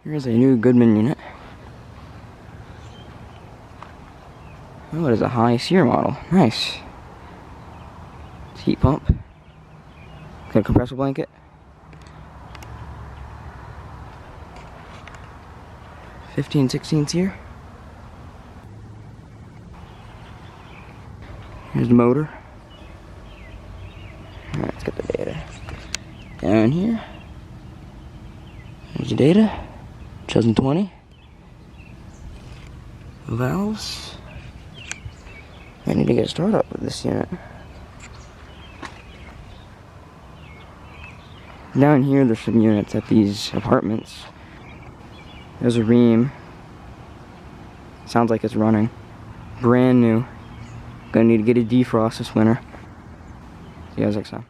Here's a new Goodman unit. Oh, it is a high Seer model. Nice. It's heat pump. Got a compressor blanket. '15-16 Seer. Here's the motor. Alright, let's get the data. Down here. There's the data. 2020. Valves. I need to get started up with this unit. Down here, there's some units at these apartments. There's a ream. Sounds like it's running. Brand new. Gonna need to get a defrost this winter. See you guys next time.